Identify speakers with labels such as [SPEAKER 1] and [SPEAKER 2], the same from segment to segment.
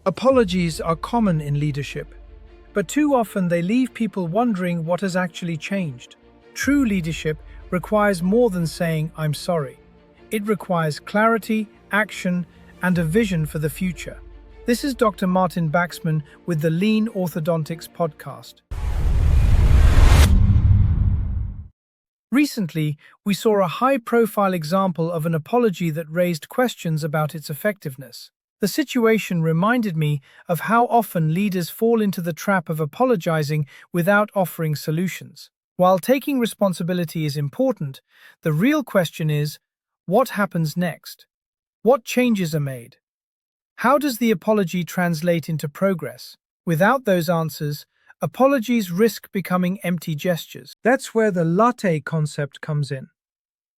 [SPEAKER 1] Apologies are common in leadership, but too often they leave people wondering what has actually changed. True leadership requires more than saying, "I'm sorry." It requires clarity, action, and a vision for the future. This is Dr. Martin Baxmann with the Lean Orthodontics Podcast. Recently, we saw a high-profile example of an apology that raised questions about its effectiveness. The situation reminded me of how often leaders fall into the trap of apologizing without offering solutions. While taking responsibility is important, the real question is, what happens next? What changes are made? How does the apology translate into progress? Without those answers, apologies risk becoming empty gestures. That's where the LATTE concept comes in.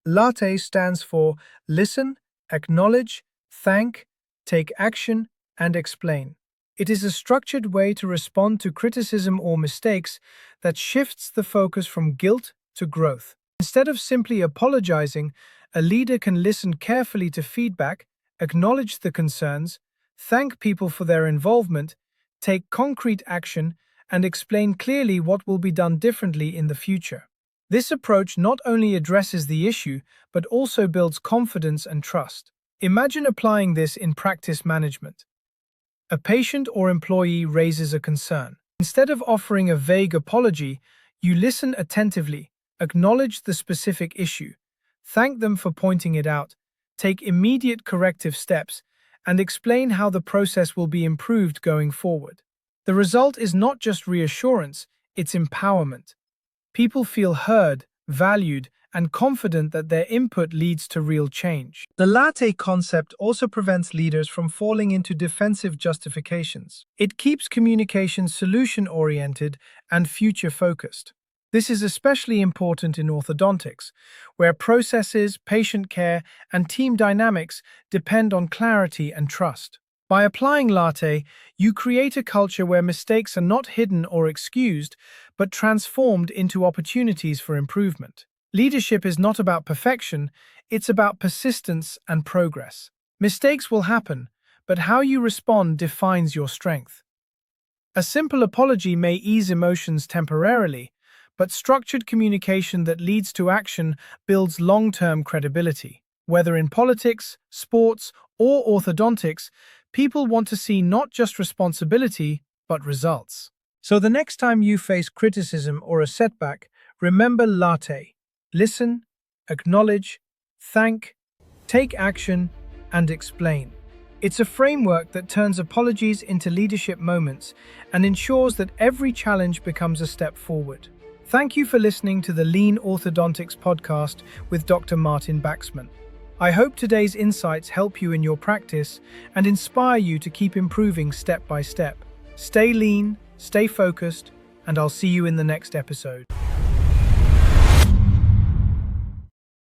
[SPEAKER 1] LATTE stands for listen, acknowledge, thank, take action, and explain. It is a structured way to respond to criticism or mistakes that shifts the focus from guilt to growth. Instead of simply apologizing, a leader can listen carefully to feedback, acknowledge the concerns, thank people for their involvement, take concrete action, and explain clearly what will be done differently in the future. This approach not only addresses the issue, but also builds confidence and trust. Imagine applying this in practice management. A patient or employee raises a concern. Instead of offering a vague apology, you listen attentively, acknowledge the specific issue, thank them for pointing it out, take immediate corrective steps, and explain how the process will be improved going forward. The result is not just reassurance, it's empowerment. People feel heard, valued, and confident that their input leads to real change. The LATTE concept also prevents leaders from falling into defensive justifications. It keeps communication solution-oriented and future-focused. This is especially important in orthodontics, where processes, patient care, and team dynamics depend on clarity and trust. By applying LATTE, you create a culture where mistakes are not hidden or excused, but transformed into opportunities for improvement. Leadership is not about perfection, it's about persistence and progress. Mistakes will happen, but how you respond defines your strength. A simple apology may ease emotions temporarily, but structured communication that leads to action builds long-term credibility. Whether in politics, sports, or orthodontics, people want to see not just responsibility, but results. So the next time you face criticism or a setback, remember LATTE. Listen, acknowledge, thank, take action, and explain. It's a framework that turns apologies into leadership moments and ensures that every challenge becomes a step forward. Thank you for listening to the Lean Orthodontics Podcast with Dr. Martin Baxmann. I hope today's insights help you in your practice and inspire you to keep improving step by step. Stay lean, stay focused, and I'll see you in the next episode.